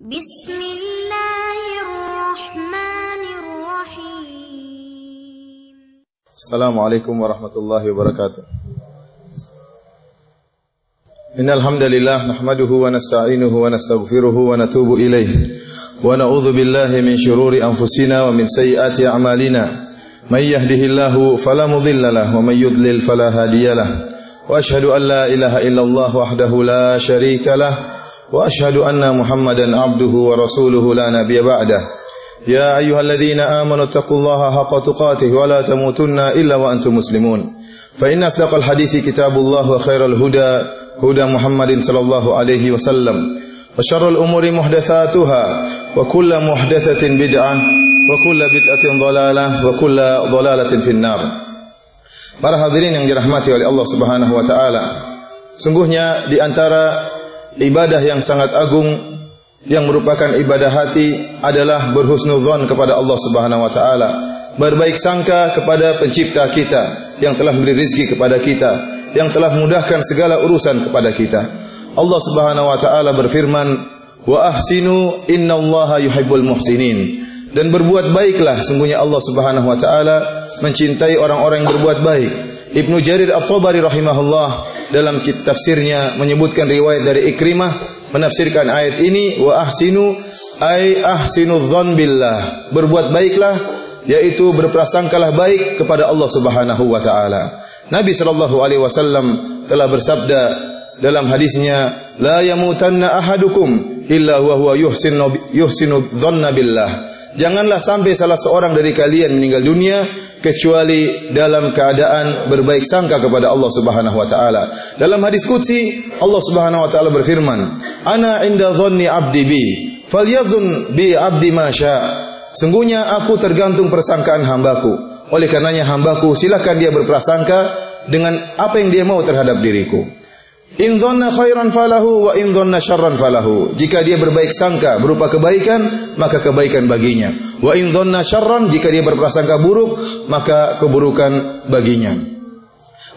Bismillahirrahmanirrahim. Assalamualaikum warahmatullahi wabarakatuh. Innal hamdalillah nahmaduhu wa nasta'inuhu wa nastaghfiruhu wa natubu ilayh. Wa na'udzu billahi min shururi anfusina wa min sayyiati a'malina. May yahdihillahu fala mudilla lahu wa may yudlil fala hadiyalah. Wa ashhadu an la ilaha illallah wahdahu la syarika lah. Wa ashhadu anna Muhammadan abduhu wa rasuluhu la nabiyya ba'dah. Ya ayyuhalladzina amanu taqullaha haqqa tuqatih wa la tamutunna illa wa antum muslimun. Fa inna asdaqal hadithi kitabullah wa khairal huda huda Muhammadin sallallahu alaihi wasallam. Wa syarrul umuri muhdatsatuha wa kullu muhdatsatin bid'ah wa kullu bid'atin dhalalah wa kullu dhalalatin finnar. Para hadirin yang dirahmati oleh Allah Subhanahu wa taala, sungguhnya di antara ibadah yang sangat agung yang merupakan ibadah hati adalah berhusnudzon kepada Allah Subhanahu wa taala, berbaik sangka kepada pencipta kita yang telah memberi rezeki kepada kita, yang telah memudahkan segala urusan kepada kita. Allah Subhanahu wa taala berfirman, "Wa ahsinu innallaha yuhibbul muhsinin." Dan berbuat baiklah, sungguhnya Allah Subhanahu wa taala mencintai orang-orang yang berbuat baik. Ibnu Jarir At-Tabari rahimahullah dalam tafsirnya menyebutkan riwayat dari Ikrimah menafsirkan ayat ini, wa ahsinu ay ahsinu dzan billah. Berbuat baiklah yaitu berprasangkalah baik kepada Allah Subhanahu wa taala. Nabi sallallahu alaihi wasallam telah bersabda dalam hadisnya, la yamutanna ahadukum illa huwa yuhsinu dzanna billah. Janganlah sampai salah seorang dari kalian meninggal dunia kecuali dalam keadaan berbaik sangka kepada Allah Subhanahu wa taala. Dalam hadis qudsi Allah Subhanahu wa taala berfirman, "Ana 'inda dhanni 'abdi bi, falyadhun bi 'abdi ma syaa." Sungguhnya aku tergantung persangkaan hambaku. Oleh karenanya hambaku silakan dia berprasangka dengan apa yang dia mau terhadap diriku. In dhanna khairan falahu wa in dhanna syarran falahu. Jika dia berbaik sangka berupa kebaikan, maka kebaikan baginya. Wa in dhanna syarran, jika dia berprasangka buruk, maka keburukan baginya.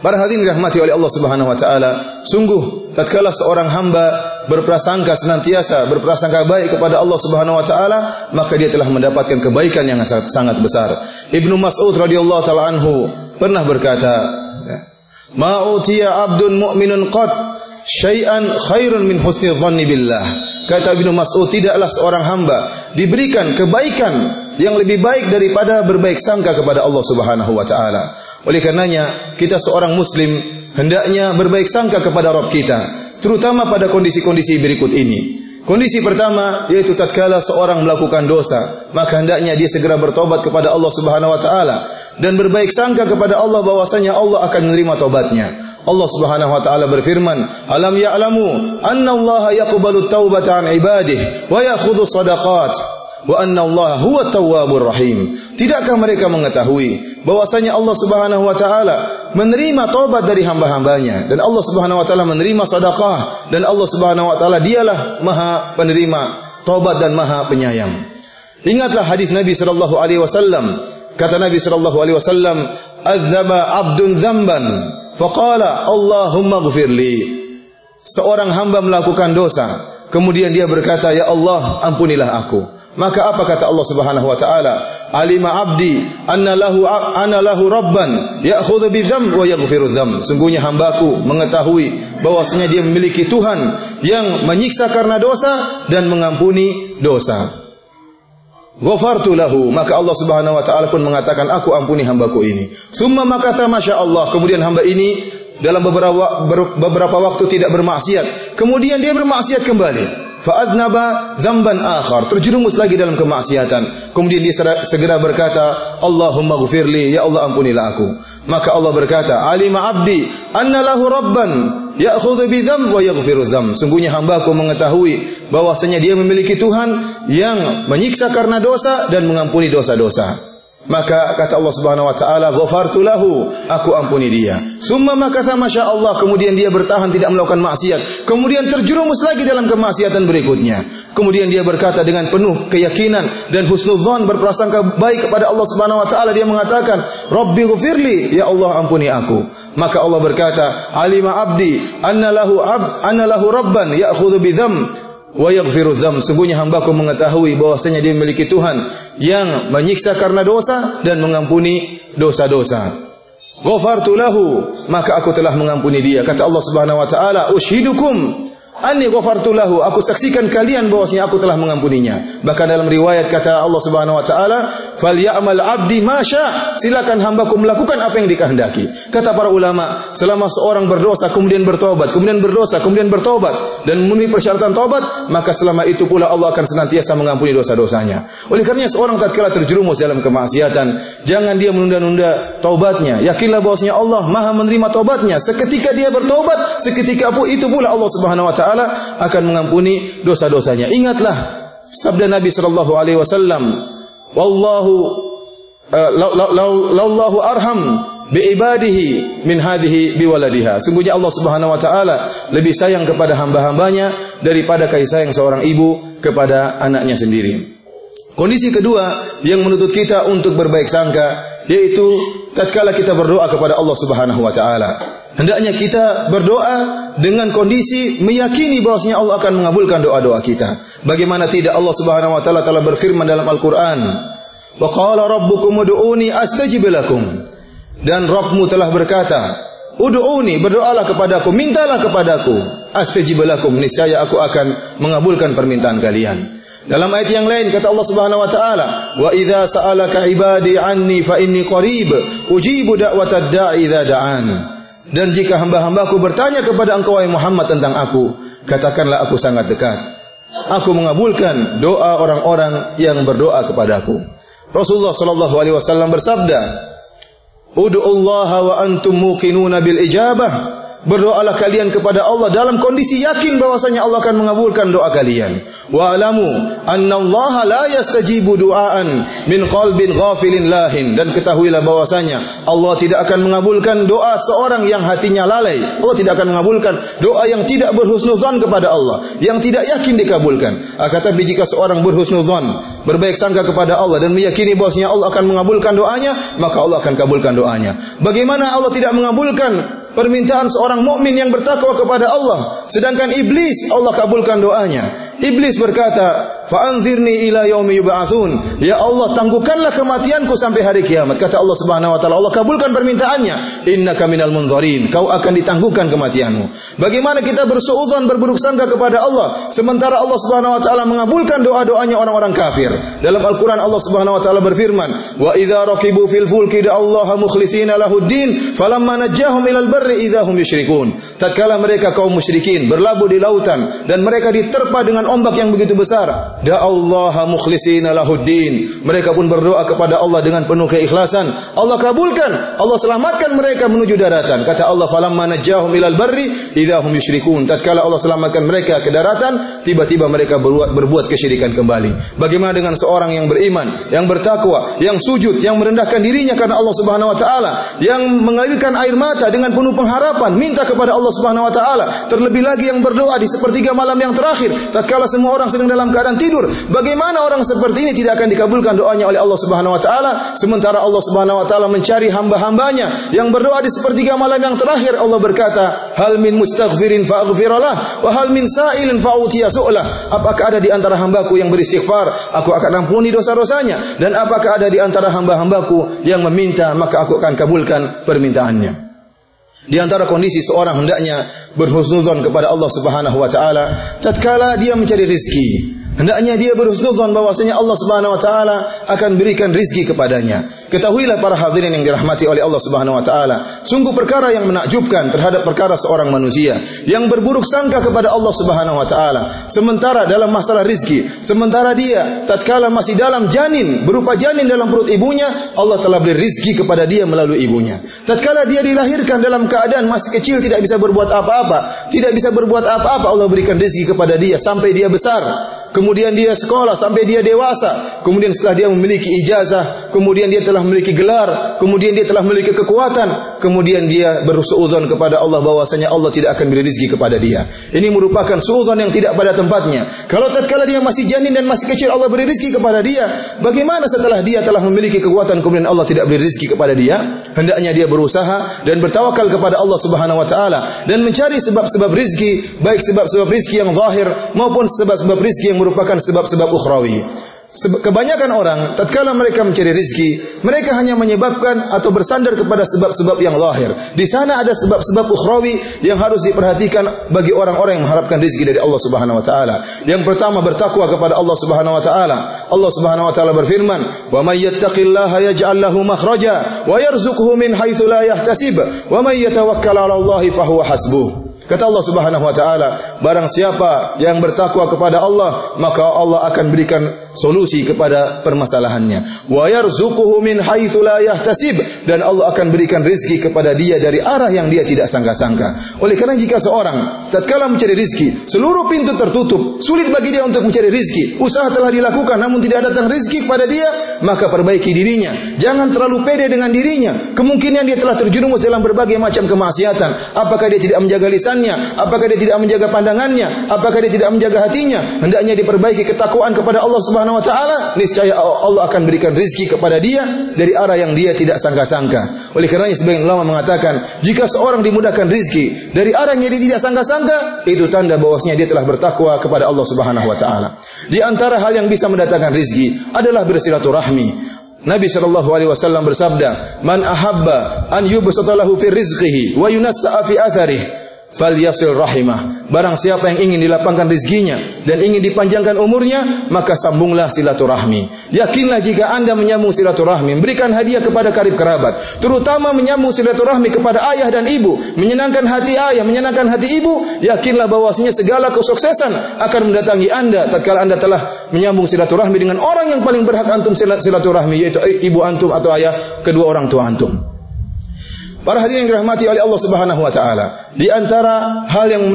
Para hadirin dirahmati oleh Allah Subhanahu wa taala, sungguh tatkala seorang hamba berprasangka senantiasa berprasangka baik kepada Allah Subhanahu wa taala, maka dia telah mendapatkan kebaikan yang sangat besar. Ibnu Mas'ud radhiyallahu taala anhu pernah berkata, "Ma utiya 'abdun mu'minun qad syai'an khairun min husni dhanni billah." Kata Ibnu Mas'ud, tidaklah seorang hamba diberikan kebaikan yang lebih baik daripada berbaik sangka kepada Allah Subhanahu wa taala. Oleh karenanya, kita seorang muslim hendaknya berbaik sangka kepada Rabb kita, terutama pada kondisi-kondisi berikut ini. Kondisi pertama yaitu tatkala seorang melakukan dosa, maka hendaknya dia segera bertobat kepada Allah Subhanahu wa taala dan berbaik sangka kepada Allah bahwasanya Allah akan menerima tobatnya. Allah Subhanahu wa taala berfirman, "Alam ya'lamu anna Allah yaqbalu at-taubata 'an ibadihi wa ya'khudhu shadaqat wa anna Allah huwa at-tawwabur rahim." Tidakkah mereka mengetahui bahwasanya Allah Subhanahu wa taala menerima taubat dari hamba-hambanya, dan Allah Subhanahu wa taala menerima sedekah, dan Allah Subhanahu wa taala dialah Maha penerima taubat dan Maha penyayang. Ingatlah hadis Nabi sallallahu alaihi wasallam. Kata Nabi sallallahu alaihi wasallam, "Adzaba 'abdun dzamban faqala Allahumma ighfirli." Seorang hamba melakukan dosa, kemudian dia berkata, "Ya Allah, ampunilah aku." Maka apa kata Allah Subhanahu wa taala? "Alima 'abdi anna lahu rabban ya'khudhu bidzam wa yaghfiru dzam." Sungguhnya hambaku mengetahui bahwasanya dia memiliki Tuhan yang menyiksa karena dosa dan mengampuni dosa. Ghafartu lahu, maka Allah Subhanahu wa taala pun mengatakan, aku ampuni hambaku ini. Summa makatha masyaallah, kemudian hamba ini dalam beberapa waktu tidak bermaksiat, kemudian dia bermaksiat kembali. Fa'adnaba dzamban akhar, terjerumus lagi dalam kemaksiatan. Kemudian dia segera berkata, Allahumma ghfirli, ya Allah ampunilah aku. Maka Allah berkata, alima abdi anna lahu rabban ya'khudhu bidzam wa yaghfiru dzam. Sungguhnya hambaku mengetahui bahwasanya dia memiliki Tuhan yang menyiksa karena dosa dan mengampuni dosa-dosa. Maka kata Allah Subhanahu wa taala, ghafartu lahu, aku ampuni dia. Summa makatha masyaallah, kemudian dia bertahan tidak melakukan maksiat, kemudian terjerumus lagi dalam kemaksiatan berikutnya. Kemudian dia berkata dengan penuh keyakinan dan husnudzon, berprasangka baik kepada Allah Subhanahu wa taala, dia mengatakan, Rabbi ghfirli, ya Allah ampuni aku. Maka Allah berkata, alima abdi anna lahu rabban ya'khudhu bidzam wa yaghfiru dzam. Sungguhnya hambaku mengetahui bahwasanya dia memiliki Tuhan yang menyiksa karena dosa dan mengampuni dosa-dosa. Ghafartu lahu, maka aku telah mengampuni dia. Kata Allah Subhanahu wa taala, ushidukum anni ghafartu lahu, aku saksikan kalian bahwasanya aku telah mengampuninya. Bahkan dalam riwayat kata Allah Subhanahu wa taala, falyamal abdi ma syaa, silakan hambaku melakukan apa yang dikehendaki. Kata para ulama, selama seorang berdosa kemudian bertobat, kemudian berdosa, kemudian bertobat dan memenuhi persyaratan tobat, maka selama itu pula Allah akan senantiasa mengampuni dosa-dosanya. Oleh karenanya seorang tatkala terjerumus dalam kemaksiatan, jangan dia menunda-nunda taubatnya. Yakinlah bahwasanya Allah Maha menerima taubatnya. Seketika dia bertobat, seketika itu pula Allah Subhanahu wa taala akan mengampuni dosa-dosanya. Ingatlah sabda Nabi sallallahu alaihi wasallam, wallahu lallahu arham bi ibadihi min hadhihi bi waladiha. Sungguhnya Allah Subhanahu wa taala lebih sayang kepada hamba-hambanya daripada kasih sayang seorang ibu kepada anaknya sendiri. Kondisi kedua yang menuntut kita untuk berbaik sangka, yaitu tatkala kita berdoa kepada Allah Subhanahu wa taala. Hendaknya kita berdoa dengan kondisi meyakini bahwasanya Allah akan mengabulkan doa-doa kita. Bagaimana tidak, Allah Subhanahu wa taala telah berfirman dalam Al-Qur'an, "Wa qala rabbukum ud'uni astajib lakum." Dan Rabbmu telah berkata, "Ud'uni, berdoalah kepadaku, mintalah kepadaku, astajib lakum, niscaya aku akan mengabulkan permintaan kalian." Dalam ayat yang lain kata Allah Subhanahu wa taala, "Wa idza sa'alaka 'ibadi 'anni fa inni qarib, ujibu da'watad da'i idza da'an." Dan jika hamba-hambaku bertanya kepada engkau wahai Muhammad tentang aku, katakanlah aku sangat dekat. Aku mengabulkan doa orang-orang yang berdoa kepadaku. Rasulullah sallallahu alaihi wasallam bersabda, "Ud'ullaha wa antum muqinuna bil ijabah." Berdoalah kalian kepada Allah dalam kondisi yakin bahwasanya Allah akan mengabulkan doa kalian. Wa alamu annallaha la yastajibu du'aan min qalbin ghafilin lahin. Dan ketahuilah bahwasanya Allah tidak akan mengabulkan doa seorang yang hatinya lalai. Allah tidak akan mengabulkan doa yang tidak berhusnudzon kepada Allah, yang tidak yakin dikabulkan. Tapi jika seorang berhusnudzon, berbaik sangka kepada Allah dan meyakini bahwasanya Allah akan mengabulkan doanya, maka Allah akan kabulkan doanya. Bagaimana Allah tidak mengabulkan permintaan seorang mukmin yang bertakwa kepada Allah, sedangkan iblis Allah kabulkan doanya. Iblis berkata, "Fa'anzirni ila yaumi yub'atsun." Ya Allah, tangguhkanlah kematianku sampai hari kiamat. Kata Allah Subhanahu wa taala, Allah kabulkan permintaannya. "Innaka minal munzarin." Kau akan ditangguhkan kematianmu. Bagaimana kita bersuudzon, berburuk sangka kepada Allah sementara Allah Subhanahu wa taala mengabulkan doa-doanya orang-orang kafir. Dalam Al-Qur'an Allah Subhanahu wa taala berfirman, "Wa idza raqibu fil fulki da'allaha mukhlishina lahuddin, falamma najjahum ilal barri idza hum yusyrikun." Tatkala mereka kaum musyrikin berlabuh di lautan dan mereka diterpa dengan ombak yang begitu besar, da'allaha mukhlishina lahuddin, mereka pun berdoa kepada Allah dengan penuh keikhlasan. Allah kabulkan, Allah selamatkan mereka menuju daratan. Kata Allah, "Falamma najjahum ilal barri idza hum yusyrikun." Tatkala Allah selamatkan mereka ke daratan, tiba-tiba mereka berbuat kesyirikan kembali. Bagaimana dengan seorang yang beriman, yang bertakwa, yang sujud, yang merendahkan dirinya karena Allah Subhanahu wa taala, yang mengalirkan air mata dengan penuh pengharapan, minta kepada Allah Subhanahu wa taala, terlebih lagi yang berdoa di sepertiga malam yang terakhir tatkala semua orang sedang dalam keadaan tidur. Bagaimana orang seperti ini tidak akan dikabulkan doanya oleh Allah Subhanahu wa taala, sementara Allah Subhanahu wa taala mencari hamba-hambanya yang berdoa di sepertiga malam yang terakhir. Allah berkata, "Hal min mustaghfirin fa'aghfirlah wa hal min sa'ilin fa'utiya su'lah." Apakah ada di antara hambaku yang beristighfar, aku akan ampuni dosa-dosanya, dan apakah ada di antara hamba-hambaku yang meminta, maka aku akan kabulkan permintaannya. Di antara kondisi seorang hendaknya berhusnudzon kepada Allah Subhanahu wa taala tatkala dia mencari rezeki. Hendaknya dia berhusnudzon bahwasanya Allah Subhanahu wa taala akan berikan rezeki kepadanya. Ketahuilah para hadirin yang dirahmati oleh Allah Subhanahu wa taala, sungguh perkara yang menakjubkan terhadap perkara seorang manusia yang berburuk sangka kepada Allah Subhanahu wa taala. Sementara dalam masalah rezeki, sementara dia tatkala masih dalam janin, berupa janin dalam perut ibunya, Allah telah beri rezeki kepada dia melalui ibunya. Tatkala dia dilahirkan dalam keadaan masih kecil, tidak bisa berbuat apa-apa, Allah berikan rezeki kepada dia sampai dia besar. kemudian dia sekolah sampai dia dewasa, kemudian setelah dia memiliki ijazah, kemudian dia telah memiliki gelar, kemudian dia telah memiliki kekuatan, kemudian dia bersuudzon kepada Allah bahwasanya Allah tidak akan beri rezeki kepada dia. Ini merupakan suudzon yang tidak pada tempatnya. Kalau tatkala dia masih janin dan masih kecil Allah beri rezeki kepada dia, bagaimana setelah dia telah memiliki kekuatan kemudian Allah tidak beri rezeki kepada dia? Hendaknya dia berusaha dan bertawakal kepada Allah Subhanahu wa taala dan mencari sebab-sebab rezeki, baik sebab-sebab rezeki yang zahir maupun sebab-sebab rezeki yang merupakan sebab-sebab ukhrawi. Kebanyakan orang tatkala mereka mencari rezeki, mereka hanya menyebabkan atau bersandar kepada sebab-sebab yang zahir. Di sana ada sebab-sebab ukhrawi yang harus diperhatikan bagi orang-orang yang mengharapkan rezeki dari Allah Subhanahu wa taala. Yang pertama, bertakwa kepada Allah Subhanahu wa taala. Allah Subhanahu wa taala berfirman, "Wa may yattaqillaha yaj'al lahu makhraja wa yarzuqhu min haitsu la yahtasib, wa may yatawakkal 'ala Allahi fahuwa hasbuh." Kata Allah Subhanahu wa taala, barang siapa yang bertakwa kepada Allah, maka Allah akan berikan solusi kepada permasalahannya. Wa yarzuquhu min haitsu la yahtasib, dan Allah akan berikan rezeki kepada dia dari arah yang dia tidak sangka-sangka. Oleh karena jika seorang tatkala mencari rezeki, seluruh pintu tertutup, sulit bagi dia untuk mencari rezeki, usaha telah dilakukan namun tidak datang rezeki kepada dia, maka perbaiki dirinya. Jangan terlalu pede dengan dirinya. Kemungkinan dia telah terjerumus dalam berbagai macam kemaksiatan. Apakah dia tidak menjaga lisan? Apakah dia tidak menjaga pandangannya? Apakah dia tidak menjaga hatinya? Hendaknya diperbaiki ketakwaan kepada Allah Subhanahu wa taala. Niscaya Allah akan berikan rezeki kepada dia dari arah yang dia tidak sangka-sangka. Oleh karenanya sebagian ulama mengatakan, jika seorang dimudahkan rezeki dari arah yang dia tidak sangka-sangka, itu tanda bahwasanya dia telah bertakwa kepada Allah Subhanahu wa taala. Di antara hal yang bisa mendatangkan rezeki adalah bersilaturahmi. Nabi SAW bersabda, "Man ahabba an yubsata lahu fi rizqihi wa yunassa'a fi atharihi falyasil rahimah." Barang siapa yang ingin dilapangkan rezekinya dan ingin dipanjangkan umurnya, maka sambunglah silaturahmi. Yakinlah jika Anda menyambung silaturahmi, memberikan hadiah kepada karib kerabat, terutama menyambung silaturahmi kepada ayah dan ibu, menyenangkan hati ayah, menyenangkan hati ibu, yakinlah bahwasanya segala kesuksesan akan mendatangi Anda tatkala Anda telah menyambung silaturahmi dengan orang yang paling berhak antum silaturahmi, yaitu ibu antum atau ayah kedua orang tua antum. Para hadirin yang dirahmati oleh Allah Subhanahu wa taala, di antara hal yang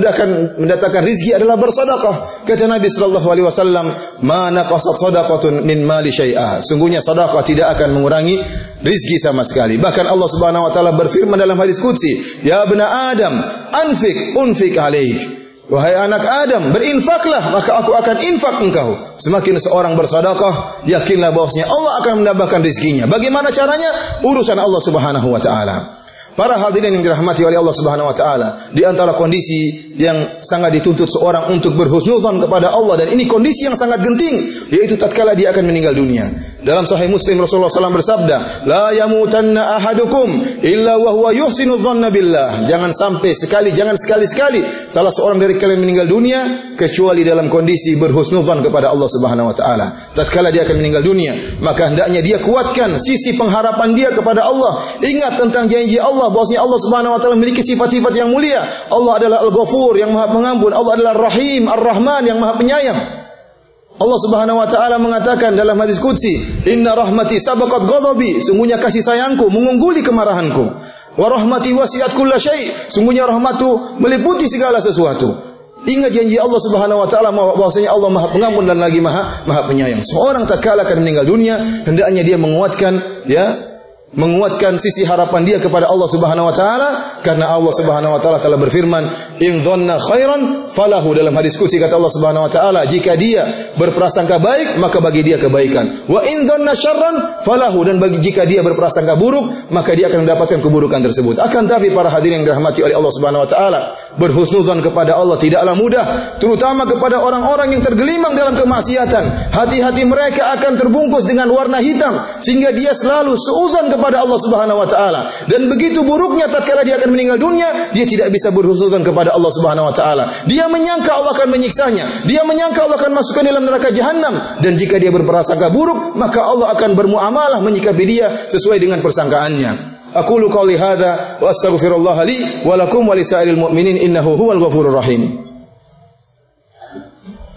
mendatangkan rezeki adalah bersedekah. Kata Nabi sallallahu alaihi wasallam, "Ma naqasat shadaqatun min mali syai'a." Sungguhnya sedekah tidak akan mengurangi rezeki sama sekali. Bahkan Allah Subhanahu wa taala berfirman dalam hadis qudsi, "Ya bna Adam, anfik unfik alaik." Wahai anak Adam, berinfaklah maka aku akan infak engkau. Semakin seorang bersedekah, yakinlah bahwasanya Allah akan menambahkan rezekinya. Bagaimana caranya? Urusan Allah Subhanahu wa taala. Para hadirin yang dirahmati oleh Allah Subhanahu wa taala, di antara kondisi yang sangat dituntut seorang untuk berhusnudzon kepada Allah, dan ini kondisi yang sangat genting, yaitu tatkala dia akan meninggal dunia. Dalam Sahih Muslim Rasulullah SAW bersabda, "La yamutanna ahadukum illa wa huwa yuhsinu dzanna billah." Jangan sekali-sekali salah seorang dari kalian meninggal dunia kecuali dalam kondisi berhusnudzon kepada Allah Subhanahu wa taala. Tatkala dia akan meninggal dunia, maka hendaknya dia kuatkan sisi pengharapan dia kepada Allah. Ingat tentang janji Allah bahwasanya Allah Subhanahu wa taala memiliki sifat-sifat yang mulia. Allah adalah Al-Ghafur yang Maha Pengampun, Allah adalah Ar-Rahim, Ar-Rahman yang Maha Penyayang. Allah Subhanahu wa taala mengatakan dalam hadis qudsi, "Inna rahmati sabaqat ghadabi." Sungguhnya kasih sayangku mengungguli kemarahanku. Wa rahmati wasi'at kulla syai'. Sungguhnya rahmatku meliputi segala sesuatu. Ingat janji Allah Subhanahu wa taala bahwasanya Allah Maha Pengampun dan lagi Maha Penyayang. Seorang tatkala akan meninggal dunia, hendaknya dia menguatkan sisi harapan dia kepada Allah Subhanahu wa taala, karena Allah Subhanahu wa taala telah berfirman, "In dhanna khairan falahu." Dalam hadis qudsi kata Allah Subhanahu wa taala, jika dia berprasangka baik maka bagi dia kebaikan. Wa in dhanna syarran falahu, dan jika dia berprasangka buruk maka dia akan mendapatkan keburukan tersebut. Akan tapi para hadirin yang dirahmati oleh Allah Subhanahu wa taala, berhusnudzon kepada Allah tidaklah mudah, terutama kepada orang-orang yang tergelimang dalam kemaksiatan. Hati-hati mereka akan terbungkus dengan warna hitam sehingga dia selalu suudzon kepada Allah Subhanahu wa taala, dan begitu buruknya tatkala dia akan meninggal dunia, dia tidak bisa berhusnudzon kepada Allah Subhanahu wa taala. Dia menyangka Allah akan menyiksanya, dia menyangka Allah akan masukkan dalam neraka jahanam, dan jika dia berprasangka buruk, maka Allah akan bermuamalah menyikapi dia sesuai dengan persangkaannya. Aqulu qouli hadza wa astaghfirullah li wa lakum wa lisairil mu'minin innahu huwal ghafurur rahim.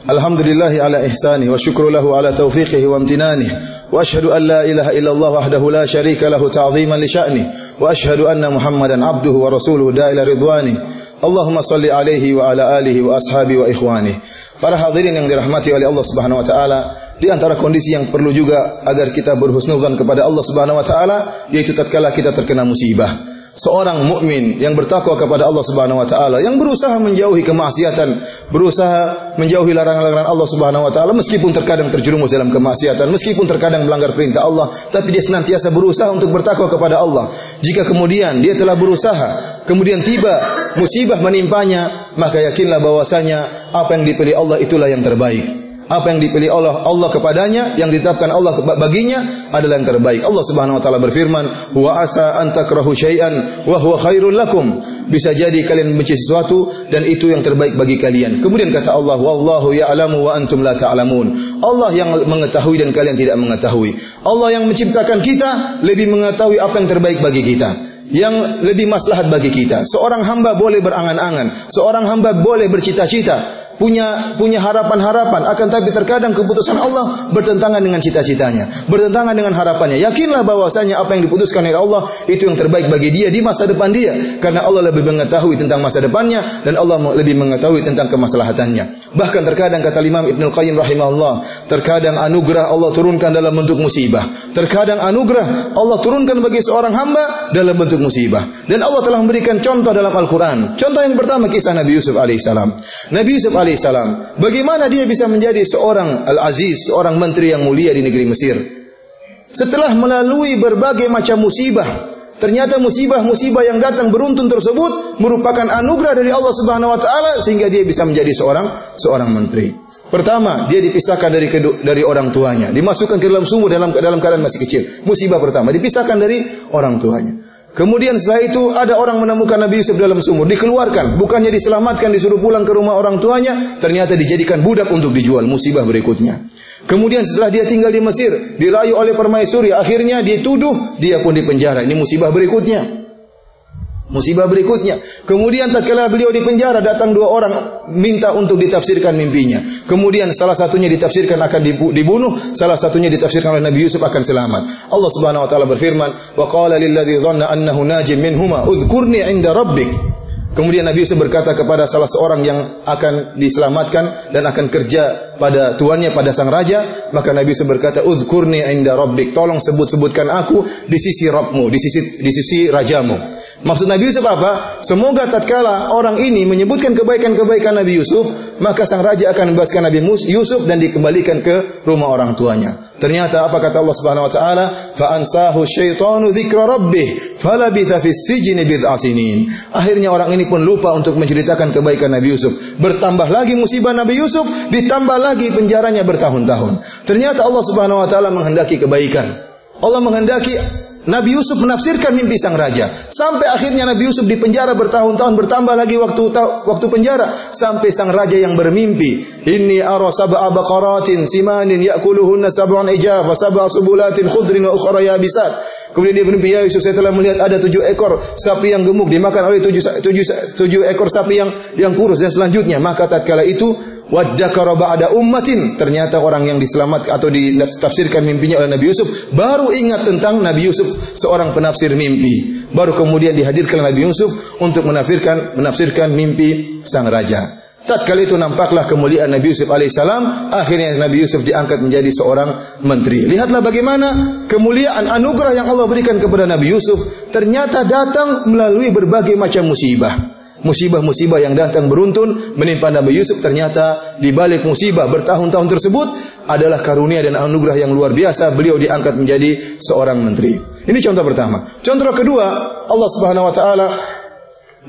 Alhamdulillahi ala ihsani wa syukru lahu ala taufiqihi wa amtinanihi wa ashhadu an la ilaha illallah wahdahu la syarika lahu ta'ziman li sya'ni wa ashhadu anna Muhammadan abduhu wa rasuluhu da'ila ridwani Allahumma salli alaihi wa ala alihi wa ashabi wa ikhwani. Para hadirin yang dirahmati oleh Allah Subhanahu wa taala, di antara kondisi yang perlu juga agar kita berhusnuzan kepada Allah Subhanahu wa taala yaitu tatkala kita terkena musibah. Seorang mukmin yang bertakwa kepada Allah Subhanahu wa taala, yang berusaha menjauhi kemaksiatan, berusaha menjauhi larangan-larangan Allah Subhanahu wa taala, meskipun terkadang terjerumus dalam kemaksiatan, meskipun terkadang melanggar perintah Allah, tapi dia senantiasa berusaha untuk bertakwa kepada Allah. Jika kemudian dia telah berusaha, kemudian tiba musibah menimpanya, maka yakinlah bahwasanya apa yang dipilih Allah itulah yang terbaik. Apa yang dipilih Allah kepadanya, yang ditetapkan Allah baginya adalah yang terbaik. Allah Subhanahu wa taala berfirman, "Wa asa an takrahu syai'an wa huwa khairul lakum." Bisa jadi kalian membenci sesuatu dan itu yang terbaik bagi kalian. Kemudian kata Allah, "Wallahu ya'lamu wa antum la ta'lamun." Allah yang mengetahui dan kalian tidak mengetahui. Allah yang menciptakan kita lebih mengetahui apa yang terbaik bagi kita, yang lebih maslahat bagi kita. Seorang hamba boleh berangan-angan, seorang hamba boleh bercita-cita, punya harapan-harapan, akan tapi terkadang keputusan Allah bertentangan dengan cita-citanya, bertentangan dengan harapannya. Yakinlah bahwasanya apa yang diputuskan oleh Allah itu yang terbaik bagi dia di masa depan dia, karena Allah lebih mengetahui tentang masa depannya dan Allah lebih mengetahui tentang kemaslahatannya. Bahkan terkadang kata Imam Ibnu Qayyim rahimahullah, terkadang anugerah Allah turunkan dalam bentuk musibah. Terkadang anugerah Allah turunkan bagi seorang hamba dalam bentuk musibah. Dan Allah telah memberikan contoh dalam Al-Quran. Contoh yang pertama kisah Nabi Yusuf alaihissalam. Nabi Yusuf alaihissalam, bagaimana dia bisa menjadi seorang Al-Aziz, seorang menteri yang mulia di negeri Mesir. Setelah melalui berbagai macam musibah, ternyata musibah-musibah yang datang beruntun tersebut merupakan anugerah dari Allah Subhanahu wa taala sehingga dia bisa menjadi seorang menteri. Pertama, dia dipisahkan dari orang tuanya, dimasukkan ke dalam sumur dalam keadaan masih kecil. Musibah pertama, dipisahkan dari orang tuanya. Kemudian setelah itu ada orang menemukan Nabi Yusuf dalam sumur, dikeluarkan, bukannya diselamatkan, disuruh pulang ke rumah orang tuanya, ternyata dijadikan budak untuk dijual. Musibah berikutnya. Kemudian setelah dia tinggal di Mesir, dirayu oleh permaisuri, akhirnya dituduh, dia pun dipenjara. Ini musibah berikutnya. Musibah berikutnya. Kemudian tatkala beliau di penjara, datang dua orang minta untuk ditafsirkan mimpinya. Kemudian salah satunya ditafsirkan akan dibunuh, salah satunya ditafsirkan oleh Nabi Yusuf akan selamat. Allah Subhanahu wa taala berfirman, "Wa qala lil ladzi dhanna annahu najim minhuma udhkurni 'inda rabbik." Kemudian Nabi Yusuf berkata kepada salah seorang yang akan diselamatkan dan akan kerja pada tuannya, pada sang raja, maka Nabi Yusuf berkata, "Udhkurni 'inda rabbik." Tolong sebutkan aku di sisi Rabbmu, di sisi rajamu. Maksud Nabi Yusuf apa? Semoga tatkala orang ini menyebutkan kebaikan-kebaikan Nabi Yusuf, maka sang raja akan membebaskan Nabi Yusuf dan dikembalikan ke rumah orang tuanya. Ternyata apa kata Allah Subhanahu wa taala? "Fa ansahu syaitanu dzikra rabbih, falabitha fis sijni bid'a sinin." Akhirnya orang ini pun lupa untuk menceritakan kebaikan Nabi Yusuf. Bertambah lagi musibah Nabi Yusuf, ditambah lagi penjaranya bertahun-tahun. Ternyata Allah Subhanahu wa taala menghendaki kebaikan. Allah menghendaki Nabi Yusuf menafsirkan mimpi sang raja. Sampai akhirnya Nabi Yusuf di penjara bertahun-tahun, bertambah lagi waktu penjara sampai sang raja yang bermimpi, "Inni ara sab'a baqaratin simanin ya'kuluhunna sab'un ijaf wa sab'a subulatin khudrin wa ukhra yabisat." Kemudian dia bermimpi, "Ya Yusuf, saya telah melihat ada 7 ekor sapi yang gemuk dimakan oleh 7 ekor sapi yang kurus dan selanjutnya." Maka tatkala itu waddakara ba'da ummatin, ternyata orang yang diselamatkan atau ditafsirkan mimpinya oleh Nabi Yusuf baru ingat tentang Nabi Yusuf, seorang penafsir mimpi. Baru kemudian dihadirkan Nabi Yusuf untuk menafsirkan mimpi sang raja. Tatkala itu nampaklah kemuliaan Nabi Yusuf alaihissalam. Akhirnya Nabi Yusuf diangkat menjadi seorang menteri. Lihatlah bagaimana kemuliaan anugerah yang Allah berikan kepada Nabi Yusuf ternyata datang melalui berbagai macam musibah. Musibah-musibah yang datang beruntun menimpa Nabi Yusuf, ternyata di balik musibah bertahun-tahun tersebut adalah karunia dan anugerah yang luar biasa. Beliau diangkat menjadi seorang menteri. Ini contoh pertama. Contoh kedua, Allah Subhanahu wa taala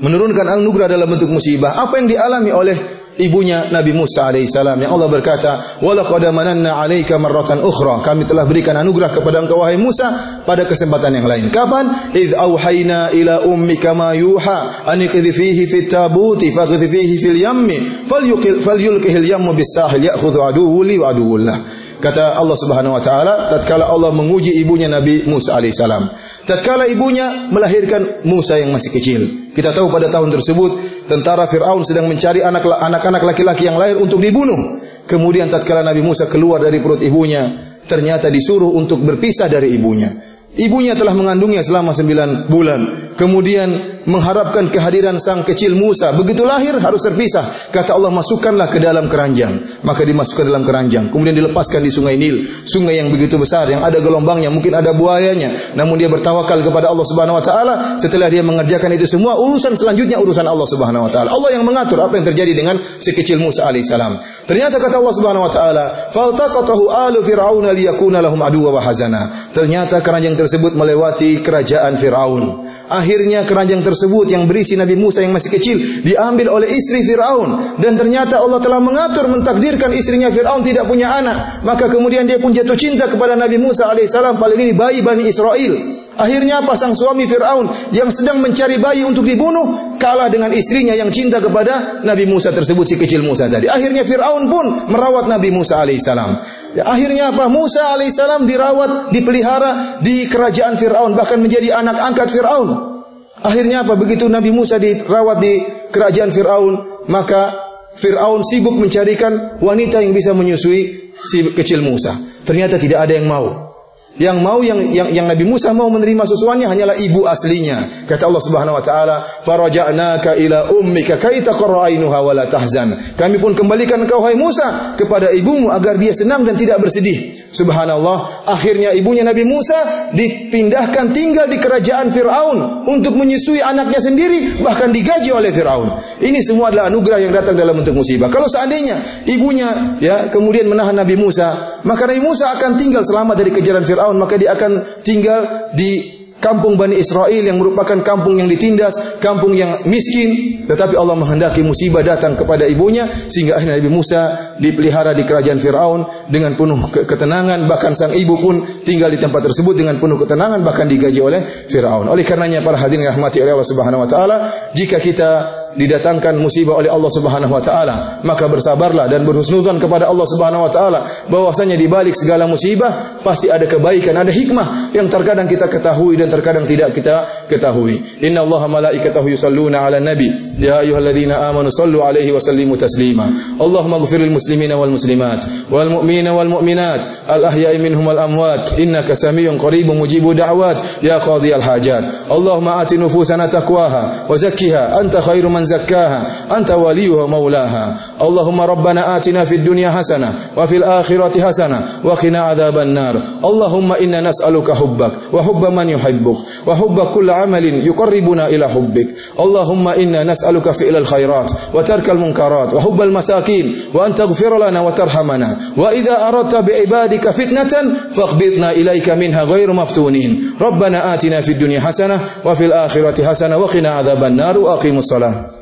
menurunkan anugerah dalam bentuk musibah. Apa yang dialami oleh ibunya Nabi Musa alaihissalam, yang Allah berkata, "Wa laqad mananna 'alaika marratan ukhra." Kami telah berikan anugerah kepada engkau wahai Musa pada kesempatan yang lain. Kapan? "Idz auhayna ila ummika ma yuha an iqdhifihi fit tabuti faqdhifihi fil yammi falyulqihil yammu bis sahil ya'khudhu aduwwu li wa aduwwullah." Kata Allah Subhanahu wa taala, tatkala Allah menguji ibunya Nabi Musa alaihissalam, tatkala ibunya melahirkan Musa yang masih kecil. Kita tahu pada tahun tersebut tentara Fir'aun sedang mencari anak-anak laki-laki yang lahir untuk dibunuh. Kemudian tatkala Nabi Musa keluar dari perut ibunya, ternyata disuruh untuk berpisah dari ibunya. Ibunya telah mengandungnya selama 9 bulan. Kemudian mengharapkan kehadiran sang kecil Musa. Begitu lahir harus terpisah. Kata Allah, masukkanlah ke dalam keranjang. Maka dimasukkan dalam keranjang. Kemudian dilepaskan di sungai Nil, sungai yang begitu besar, yang ada gelombangnya, mungkin ada buayanya. Namun dia bertawakal kepada Allah Subhanahu wa taala. Setelah dia mengerjakan itu semua, urusan selanjutnya urusan Allah Subhanahu wa taala. Allah yang mengatur apa yang terjadi dengan si kecil Musa alaihissalam. Ternyata kata Allah Subhanahu wa taala, "Faltaqatahu alu fir'auna liyakuna lahum aduwwa wa hazana." Ternyata keranjang tersebut melewati kerajaan Firaun. Akhirnya keranjang tersebut yang berisi Nabi Musa yang masih kecil diambil oleh istri Firaun, dan ternyata Allah telah mengatur, mentakdirkan istrinya Firaun tidak punya anak. Maka kemudian dia pun jatuh cinta kepada Nabi Musa alaihissalam, paling ini bayi Bani Israel. Akhirnya pasang suami Firaun yang sedang mencari bayi untuk dibunuh kalah dengan istrinya yang cinta kepada Nabi Musa tersebut, si kecil Musa tadi. Akhirnya Firaun pun merawat Nabi Musa alaihissalam. Ya, akhirnya apa? Musa alaihissalam dirawat, dipelihara di kerajaan Firaun, bahkan menjadi anak angkat Firaun. Akhirnya apa? Begitu Nabi Musa dirawat di kerajaan Firaun, maka Firaun sibuk mencarikan wanita yang bisa menyusui si kecil Musa. Ternyata tidak ada yang mau. Yang mau yang Nabi Musa mau menerima susuannya hanyalah ibu aslinya. Kata Allah Subhanahu wa taala, "Faraja'naka ila ummika kay taqarra 'ainuha wa la tahzan." Kami pun kembalikan engkau hai Musa kepada ibumu agar dia senang dan tidak bersedih. Subhanallah, akhirnya ibunya Nabi Musa dipindahkan tinggal di kerajaan Firaun untuk menyusui anaknya sendiri, bahkan digaji oleh Firaun. Ini semua adalah anugerah yang datang dalam bentuk musibah. Kalau seandainya ibunya kemudian menahan Nabi Musa, maka Nabi Musa akan tinggal selamat dari kejaran Firaun, maka dia akan tinggal di kampung Bani Israel yang merupakan kampung yang ditindas, kampung yang miskin. Tetapi Allah menghendaki musibah datang kepada ibunya, sehingga akhirnya Nabi Musa dipelihara di kerajaan Firaun dengan penuh ketenangan. Bahkan sang ibu pun tinggal di tempat tersebut dengan penuh ketenangan, bahkan digaji oleh Firaun. Oleh karenanya para hadirin yang dirahmati oleh Allah Subhanahu wa taala, jika kita didatangkan musibah oleh Allah Subhanahu wa taala, maka bersabarlah dan berhusnudzon kepada Allah Subhanahu wa taala bahwasanya di balik segala musibah pasti ada kebaikan, ada hikmah yang terkadang kita ketahui dan terkadang tidak kita ketahui. Innallaha malaikatahu yusalluna 'alan nabi ya ayyuhalladzina amanu sallu 'alaihi wa sallimu taslima. Allahumma ighfiril muslimina wal muslimat wal mu'minina wal mu'minat al ahya'i minhum wal amwat innaka samiyyun qaribun mujibu da'wat ya qadhiyal hajat. Allahumma ati nufusana taqwaha wa zakkiha anta khairu man زكاها أنت وليها مولاها. اللهم ربنا آتنا في الدنيا حسنة وفي الآخرة حسنة وقنا عذاب النار. اللهم إنا نسألك حبك وحب من يحبك وحب كل عمل يقربنا إلى حبك. اللهم إنا نسألك فعل الخيرات وترك المنكرات وحب المساكين وأن تغفر لنا وترحمنا وإذا أردت بعبادك فتنة فاقبضنا إليك منها غير مفتونين. ربنا آتنا في الدنيا حسنة وفي الآخرة حسنة وقنا عذاب النار وأقيموا الصلاة.